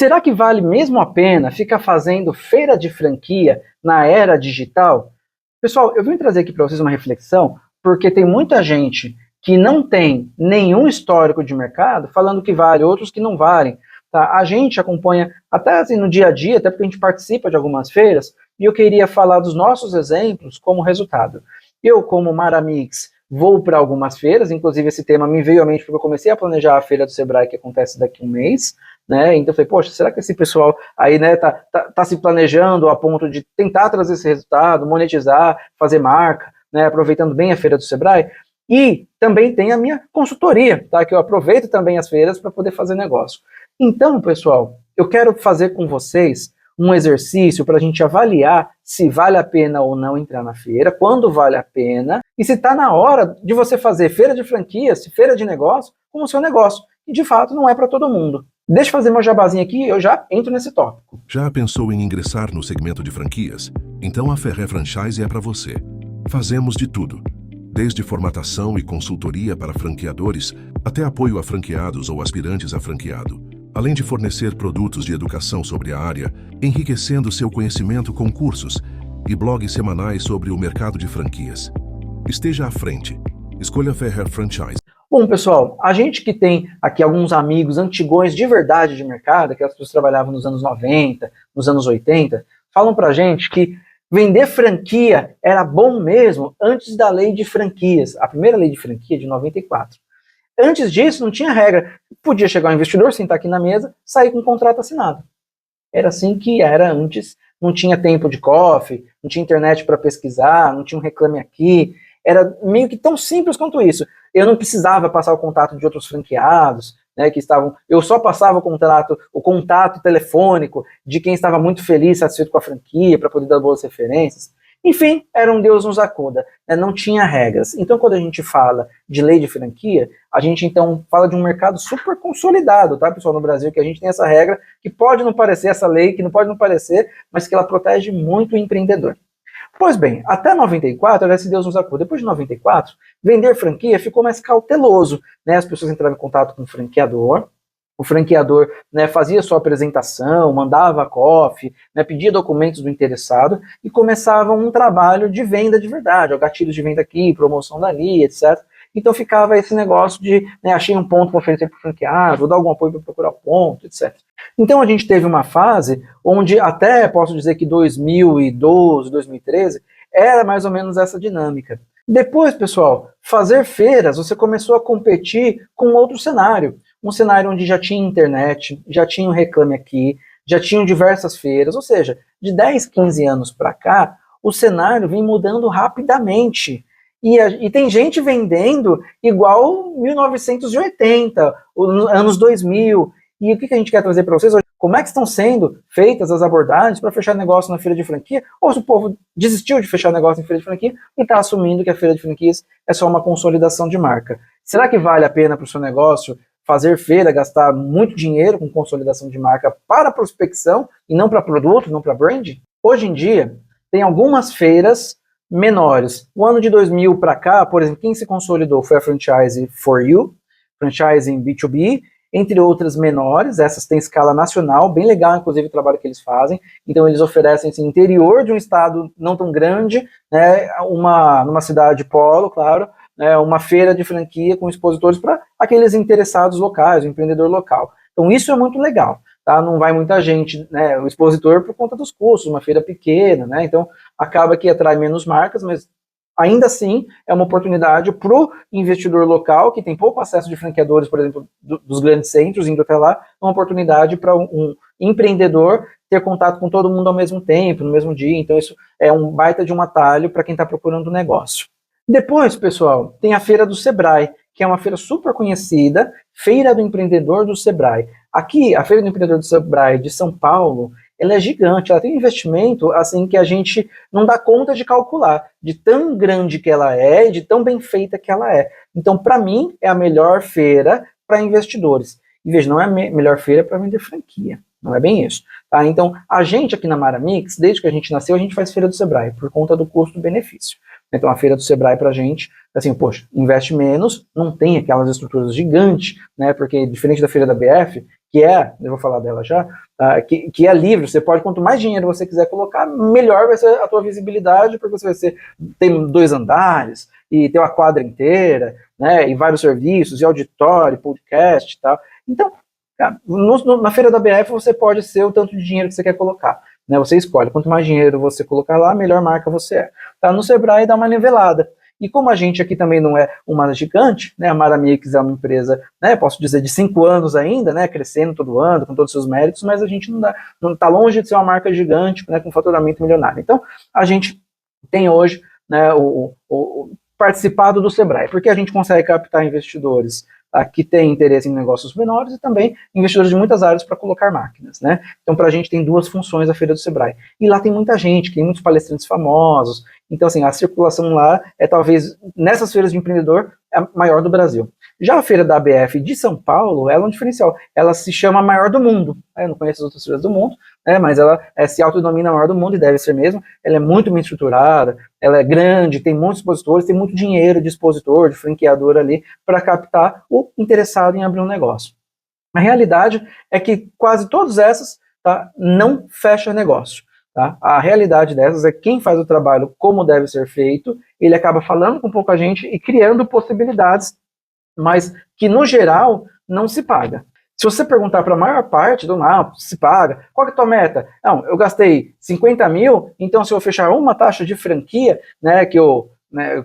Será que vale mesmo a pena ficar fazendo feira de franquia na era digital? Pessoal, eu vim trazer aqui para vocês uma reflexão, porque tem muita gente que não tem nenhum histórico de mercado falando que vale, outros que não valem. Tá? A gente acompanha até assim, no dia a dia, até porque a gente participa de algumas feiras, e eu queria falar dos nossos exemplos como resultado. Eu, como Maramix, vou para algumas feiras, inclusive esse tema me veio à mente porque eu comecei a planejar a feira do Sebrae que acontece daqui a um mês, né? Então eu falei, poxa, será que esse pessoal aí, né, tá se planejando a ponto de tentar trazer esse resultado, monetizar, fazer marca, né, aproveitando bem a feira do Sebrae? E também tem a minha consultoria, tá? Que eu aproveito também as feiras para poder fazer negócio. Então, pessoal, eu quero fazer com vocês um exercício para a gente avaliar se vale a pena ou não entrar na feira, quando vale a pena, e se está na hora de você fazer feira de franquias, feira de negócio, como o seu negócio. E de fato não é para todo mundo. Deixa eu fazer meu jabazinho aqui e eu já entro nesse tópico. Já pensou em ingressar no segmento de franquias? Então a Ferrer Franchise é para você. Fazemos de tudo, desde formatação e consultoria para franqueadores, até apoio a franqueados ou aspirantes a franqueado. Além de fornecer produtos de educação sobre a área, enriquecendo seu conhecimento com cursos e blogs semanais sobre o mercado de franquias. Esteja à frente. Escolha Ferrer Franchise. Bom, pessoal, a gente que tem aqui alguns amigos antigões de verdade de mercado, que as pessoas trabalhavam nos anos 90, nos anos 80, falam pra gente que vender franquia era bom mesmo antes da lei de franquias. A primeira lei de franquia de 94. Antes disso, não tinha regra. Podia chegar um investidor, sentar aqui na mesa, sair com um contrato assinado. Era assim que era antes. Não tinha tempo de coffee, não tinha internet para pesquisar, não tinha um reclame aqui. Era meio que tão simples quanto isso. Eu não precisava passar o contato de outros franqueados, né, que estavam. Eu só passava o contato telefônico de quem estava muito feliz, satisfeito com a franquia, para poder dar boas referências. Enfim, era um Deus nos acuda, né? Não tinha regras. Então, quando a gente fala de lei de franquia, a gente então fala de um mercado super consolidado, tá, pessoal, no Brasil, que a gente tem essa regra que pode não parecer, essa lei que não pode não parecer, mas que ela protege muito o empreendedor. Pois bem, até 94 era esse Deus nos acuda. Depois de 94, vender franquia ficou mais cauteloso, né? As pessoas entravam em contato com o franqueador, né, fazia sua apresentação, mandava coffee, né, pedia documentos do interessado e começava um trabalho de venda de verdade, ó, gatilhos de venda aqui, promoção dali, etc. Então ficava esse negócio de, né, achei um ponto para oferecer para o franqueado, vou dar algum apoio para procurar o ponto, etc. Então a gente teve uma fase onde até posso dizer que 2012, 2013 era mais ou menos essa dinâmica. Depois, pessoal, fazer feiras, você começou a competir com outro cenário. Um cenário onde já tinha internet, já tinha o Reclame Aqui, já tinham diversas feiras, ou seja, de 10, 15 anos para cá, o cenário vem mudando rapidamente. E tem gente vendendo igual 1980, anos 2000. E o que a gente quer trazer para vocês hoje? Como é que estão sendo feitas as abordagens para fechar negócio na feira de franquia? Ou se o povo desistiu de fechar negócio em feira de franquia e está assumindo que a feira de franquias é só uma consolidação de marca. Será que vale a pena para o seu negócio fazer feira, gastar muito dinheiro com consolidação de marca para prospecção e não para produto, não para brand? Hoje em dia, tem algumas feiras menores. O ano de 2000 para cá, por exemplo, quem se consolidou foi a Franchise For You, Franchise em B2B, entre outras menores, essas têm escala nacional, bem legal, inclusive, o trabalho que eles fazem. Então, eles oferecem esse interior de um estado não tão grande, né, numa cidade polo, claro, né, uma feira de franquia com expositores para aqueles interessados locais, o empreendedor local. Então, isso é muito legal. Tá? Não vai muita gente, né, o expositor por conta dos custos, uma feira pequena, né, então acaba que atrai menos marcas, mas ainda assim é uma oportunidade para o investidor local, que tem pouco acesso de franqueadores, por exemplo, dos grandes centros, indo até lá, uma oportunidade para um empreendedor ter contato com todo mundo ao mesmo tempo, no mesmo dia, então isso é um baita de um atalho para quem está procurando um negócio. Depois, pessoal, tem a Feira do Sebrae, que é uma feira super conhecida, Feira do Empreendedor do Sebrae. Aqui, a Feira do Empreendedor do Sebrae de São Paulo, ela é gigante, ela tem um investimento assim que a gente não dá conta de calcular, de tão grande que ela é e de tão bem feita que ela é. Então, para mim, é a melhor feira para investidores. E veja, não é a melhor feira para vender franquia, não é bem isso. Tá? Então, a gente aqui na Maramix, desde que a gente nasceu, a gente faz Feira do Sebrae, por conta do custo-benefício. Então, a Feira do Sebrae para a gente, assim, poxa, investe menos, não tem aquelas estruturas gigantes, né, porque diferente da Feira da BF, eu vou falar dela já, que é livre, você pode, quanto mais dinheiro você quiser colocar, melhor vai ser a tua visibilidade, porque você vai ser, tem 2 andares, e tem uma quadra inteira, né, e vários serviços, e auditório, podcast e tal. Então, cara, na feira da BF você pode ser o tanto de dinheiro que você quer colocar, né, você escolhe, quanto mais dinheiro você colocar lá, melhor marca você é. Tá? No Sebrae dá uma nivelada. E como a gente aqui também não é uma gigante, né, a Maramix é uma empresa, né, posso dizer, de 5 anos ainda, né, crescendo todo ano, com todos os seus méritos, mas a gente não está longe de ser uma marca gigante, né, com faturamento milionário. Então, a gente tem hoje, né, o participado do Sebrae, porque a gente consegue captar investidores, tá, que têm interesse em negócios menores e também investidores de muitas áreas para colocar máquinas, né? Então, para a gente tem 2 funções a Feira do Sebrae. E lá tem muita gente, tem muitos palestrantes famosos. Então, assim, a circulação lá é talvez, nessas feiras de empreendedor, a maior do Brasil. Já a feira da ABF de São Paulo, ela é um diferencial. Ela se chama a maior do mundo. Eu não conheço as outras feiras do mundo, né, mas ela se autodenomina a maior do mundo e deve ser mesmo. Ela é muito bem estruturada, ela é grande, tem muitos expositores, tem muito dinheiro de expositor, de franqueador ali, para captar o interessado em abrir um negócio. A realidade é que quase todas essas, tá, não fecha negócio. Tá? A realidade dessas é que quem faz o trabalho como deve ser feito, ele acaba falando com pouca gente e criando possibilidades, mas que no geral não se paga. Se você perguntar para a maior parte do não, se paga, qual que é a tua meta? Não, eu gastei 50 mil, então se eu fechar uma taxa de franquia, né, que eu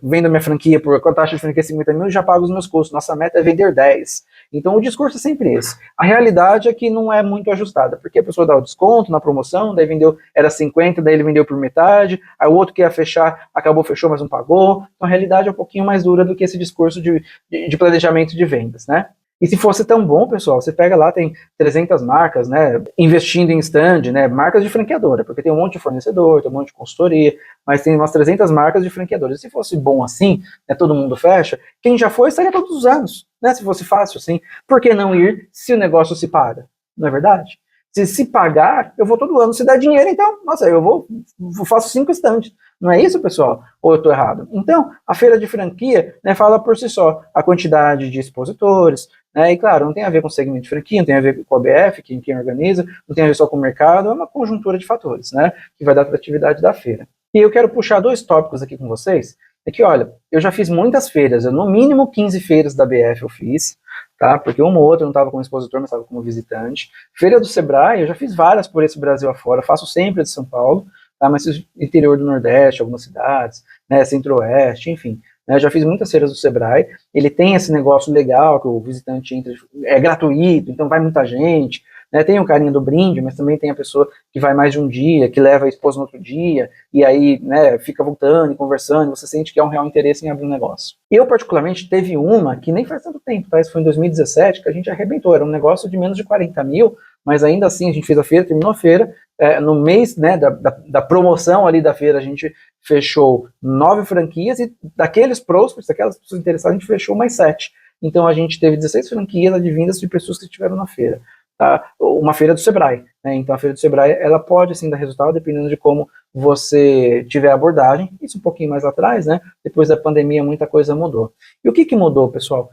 vendo a minha franquia com a taxa de franquia 50 mil, já pago os meus custos, nossa meta é vender 10. Então o discurso é sempre esse. A realidade é que não é muito ajustada, porque a pessoa dá o desconto na promoção, daí vendeu, era 50, daí ele vendeu por metade, aí o outro que ia fechar, fechou, mas não pagou. Então a realidade é um pouquinho mais dura do que esse discurso de planejamento de vendas, né? E se fosse tão bom, pessoal, você pega lá, tem 300 marcas, né, investindo em stand, né, marcas de franqueadora, porque tem um monte de fornecedor, tem um monte de consultoria, mas tem umas 300 marcas de franqueadores. Se fosse bom assim, né, todo mundo fecha, quem já foi estaria todos os anos, né, se fosse fácil assim. Por que não ir se o negócio se paga? Não é verdade? Se pagar, eu vou todo ano. Se der dinheiro, então, nossa, eu faço 5 stands. Não é isso, pessoal? Ou eu estou errado? Então, a feira de franquia, né, fala por si só a quantidade de expositores, né, e claro, não tem a ver com o segmento de franquia, não tem a ver com a BF, quem organiza, não tem a ver só com o mercado, é uma conjuntura de fatores, né, que vai dar para a atividade da feira. E eu quero puxar 2 tópicos aqui com vocês, é que, olha, eu já fiz muitas feiras, no mínimo 15 feiras da BF eu fiz, tá, porque uma ou outra eu não estava como expositor, mas estava como visitante. Feira do Sebrae, eu já fiz várias por esse Brasil afora, faço sempre de São Paulo, tá, mas interior do Nordeste, algumas cidades, né, Centro-Oeste, enfim, né, já fiz muitas feiras do Sebrae. Ele tem esse negócio legal, que o visitante entra, é gratuito, então vai muita gente, né, tem o carinho do brinde, mas também tem a pessoa que vai mais de um dia, que leva a esposa no outro dia, e aí, né, fica voltando e conversando, você sente que há um real interesse em abrir um negócio. Eu, particularmente, teve uma que nem faz tanto tempo, tá? Isso foi em 2017, que a gente arrebentou, era um negócio de menos de 40 mil, mas ainda assim a gente fez a feira, terminou a feira, no mês, né, da promoção ali da feira, a gente fechou 9 franquias, e daqueles prospects, daquelas pessoas interessadas, a gente fechou mais 7. Então a gente teve 16 franquias advindas de pessoas que estiveram na feira. Tá? Uma feira do Sebrae, né? Então a feira do Sebrae, ela pode sim dar resultado dependendo de como você tiver a abordagem. Isso um pouquinho mais atrás, né? Depois da pandemia muita coisa mudou. E o que mudou, pessoal?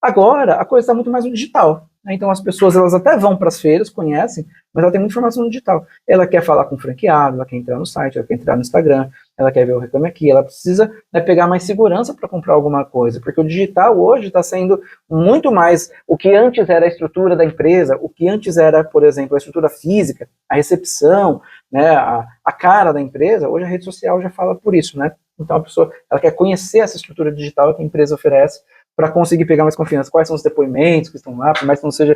Agora a coisa está muito mais no digital, né? Então as pessoas, elas até vão para as feiras, conhecem, mas ela tem muita informação no digital. Ela quer falar com o franqueado, ela quer entrar no site, ela quer entrar no Instagram, ela quer ver o Reclame Aqui, ela precisa, né, pegar mais segurança para comprar alguma coisa, porque o digital hoje está sendo muito mais o que antes era a estrutura da empresa, o que antes era, por exemplo, a estrutura física, a recepção, né, a cara da empresa. Hoje a rede social já fala por isso, né? Então a pessoa, ela quer conhecer essa estrutura digital que a empresa oferece para conseguir pegar mais confiança. Quais são os depoimentos que estão lá, por mais que não seja,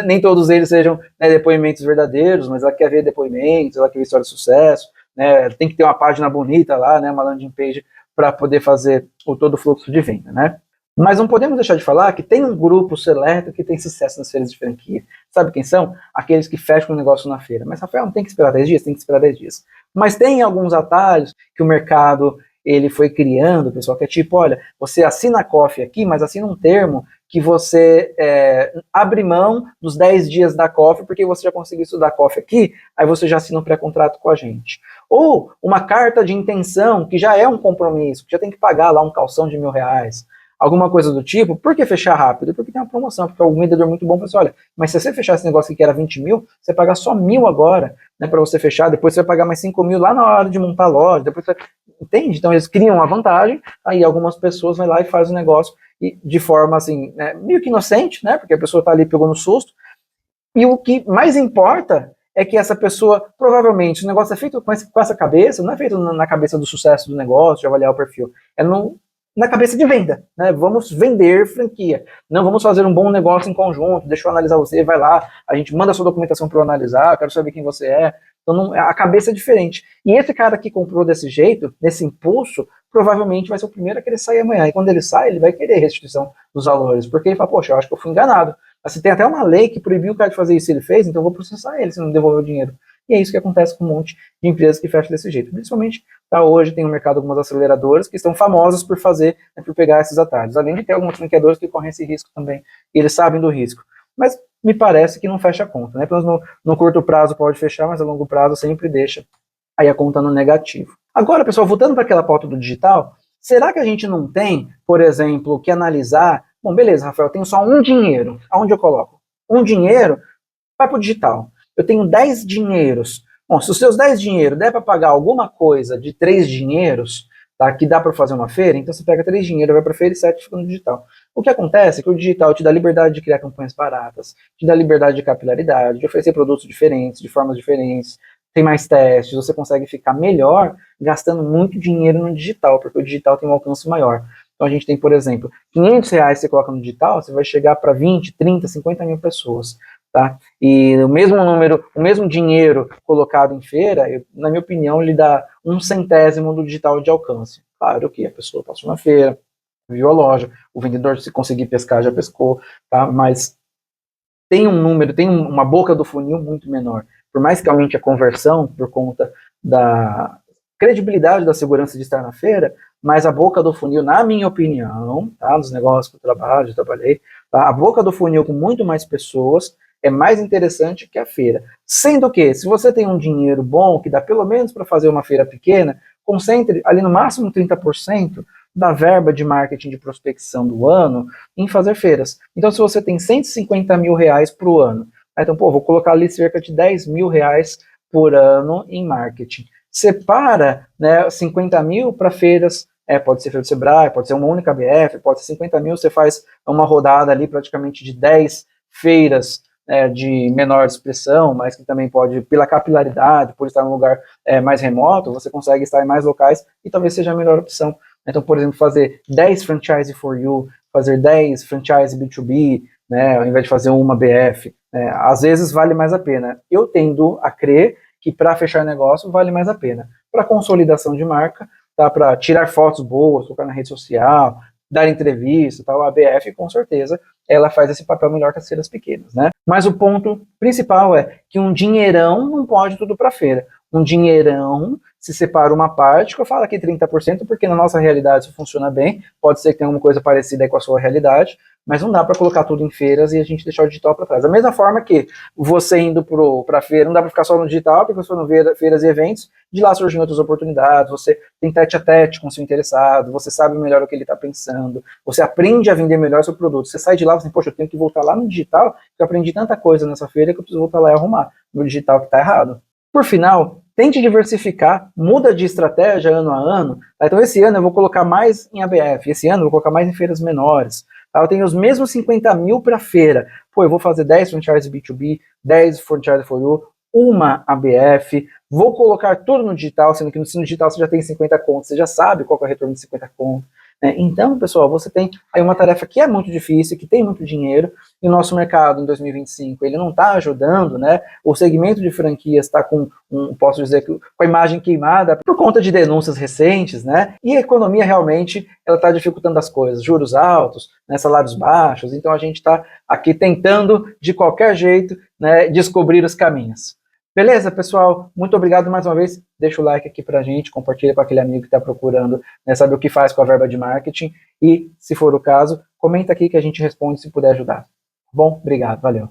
nem todos eles sejam, né, depoimentos verdadeiros, mas ela quer ver depoimentos, ela quer ver história de sucesso, né, tem que ter uma página bonita lá, né, uma landing page para poder fazer todo o fluxo de venda, né. Mas não podemos deixar de falar que tem um grupo seleto que tem sucesso nas feiras de franquia. Sabe quem são? Aqueles que fecham o negócio na feira. Mas, Rafael, não tem que esperar 10 dias? Tem que esperar 10 dias. Mas tem alguns atalhos que o mercado ele foi criando, pessoal, que é tipo, olha, você assina a Coffee aqui, mas assina um termo que você abre mão dos 10 dias da Coffee, porque você já conseguiu estudar Coffee aqui, aí você já assina um pré-contrato com a gente. Ou uma carta de intenção, que já é um compromisso, que já tem que pagar lá um calção de R$1.000. alguma coisa do tipo, por que fechar rápido? Porque tem uma promoção, porque algum vendedor muito bom fala assim, olha, mas se você fechar esse negócio aqui que era 20 mil, você paga só 1.000 agora, né, para você fechar, depois você vai pagar mais 5 mil lá na hora de montar a loja, depois você... Entende? Então eles criam uma vantagem, aí algumas pessoas vão lá e fazem o negócio e de forma assim, né, meio que inocente, né, porque a pessoa está ali pegou no susto, e o que mais importa é que essa pessoa, provavelmente, o negócio é feito com essa cabeça, não é feito na cabeça do sucesso do negócio, de avaliar o perfil, é na cabeça de venda, né? Vamos vender franquia, não vamos fazer um bom negócio em conjunto, deixa eu analisar você, vai lá, a gente manda a sua documentação para eu analisar, eu quero saber quem você é, então não, a cabeça é diferente. E esse cara que comprou desse jeito, nesse impulso, provavelmente vai ser o primeiro a querer sair amanhã, e quando ele sai, ele vai querer restituição dos valores, porque ele fala, poxa, eu acho que eu fui enganado. Assim, tem até uma lei que proibiu o cara de fazer isso, ele fez, então eu vou processar ele se não devolver o dinheiro. E é isso que acontece com um monte de empresas que fecham desse jeito. Principalmente, tá, hoje tem no mercado algumas aceleradoras que estão famosas por fazer, né, por pegar esses atalhos. Além de ter algumas franqueadoras que correm esse risco também, e eles sabem do risco. Mas me parece que não fecha a conta, né? Pelo menos no curto prazo pode fechar, mas a longo prazo sempre deixa aí a conta no negativo. Agora, pessoal, voltando para aquela pauta do digital, será que a gente não tem, por exemplo, que analisar... Bom, beleza, Rafael, eu tenho só um dinheiro. Aonde eu coloco? Um dinheiro vai para o digital. Eu tenho 10 dinheiros. Bom, se os seus 10 dinheiros der para pagar alguma coisa de 3 dinheiros, tá, que dá para fazer uma feira, então você pega 3 dinheiros, vai para a feira e 7 fica no digital. O que acontece é que o digital te dá liberdade de criar campanhas baratas, te dá liberdade de capilaridade, de oferecer produtos diferentes, de formas diferentes, tem mais testes, você consegue ficar melhor gastando muito dinheiro no digital, porque o digital tem um alcance maior. Então a gente tem, por exemplo, R$500 você coloca no digital, você vai chegar para 20, 30, 50 mil pessoas. Tá? E o mesmo número, o mesmo dinheiro colocado em feira, na minha opinião, ele dá 1/100º do digital de alcance. Claro que a pessoa passou na feira, viu a loja, o vendedor, se conseguir pescar, já pescou, tá? Mas tem um número, tem uma boca do funil muito menor. Por mais que aumente a conversão, por conta da credibilidade da segurança de estar na feira, mas a boca do funil, na minha opinião, tá, nos negócios que eu trabalhei, tá, a boca do funil com muito mais pessoas é mais interessante que a feira. Sendo que, se você tem um dinheiro bom, que dá pelo menos para fazer uma feira pequena, concentre ali no máximo 30% da verba de marketing de prospecção do ano em fazer feiras. Então, se você tem R$150 mil para o ano, então, pô, vou colocar ali cerca de R$10 mil por ano em marketing. Separa, né, 50 mil para feiras, pode ser feira do Sebrae, pode ser uma única BF, pode ser 50 mil, você faz uma rodada ali praticamente de 10 feiras de menor expressão, mas que também pode, pela capilaridade, por estar em um lugar mais remoto, você consegue estar em mais locais e talvez seja a melhor opção. Então, por exemplo, fazer 10 franchise for you, fazer 10 franchise B2B, né, ao invés de fazer uma BF, às vezes vale mais a pena. Eu tendo a crer que para fechar negócio vale mais a pena. Para consolidação de marca, tá, para tirar fotos boas, colocar na rede social, dar entrevista, tal, a BF com certeza ela faz esse papel melhor que as feiras pequenas, né? Mas o ponto principal é que um dinheirão não pode tudo para feira. Um dinheirão se separa uma parte, que eu falo aqui 30%, porque na nossa realidade isso funciona bem, pode ser que tenha alguma coisa parecida aí com a sua realidade, mas não dá para colocar tudo em feiras e a gente deixar o digital para trás. Da mesma forma que você indo para a feira, não dá para ficar só no digital, porque você for no feiras e eventos, de lá surgem outras oportunidades, você tem tete a tete com o seu interessado, você sabe melhor o que ele está pensando, você aprende a vender melhor seu produto, você sai de lá e fala assim, poxa, eu tenho que voltar lá no digital, porque eu aprendi tanta coisa nessa feira que eu preciso voltar lá e arrumar no digital que está errado. Por final, tente diversificar, muda de estratégia ano a ano. Então esse ano eu vou colocar mais em ABF, esse ano eu vou colocar mais em feiras menores. Eu tenho os mesmos 50 mil para feira. Pô, eu vou fazer 10 franchise B2B, 10 franchise for you, uma ABF, vou colocar tudo no digital, sendo que no digital você já tem 50 contos, você já sabe qual é o retorno de 50 contos. Então, pessoal, você tem aí uma tarefa que é muito difícil, que tem muito dinheiro, e o nosso mercado em 2025, ele não está ajudando, né? O segmento de franquias está com, posso dizer, com a imagem queimada por conta de denúncias recentes, né? E a economia realmente, ela está dificultando as coisas, juros altos, né, salários baixos, então a gente está aqui tentando, de qualquer jeito, né, descobrir os caminhos. Beleza, pessoal? Muito obrigado mais uma vez. Deixa o like aqui pra gente, compartilha com aquele amigo que está procurando, né, saber o que faz com a verba de marketing e, se for o caso, comenta aqui que a gente responde se puder ajudar. Bom, obrigado, valeu.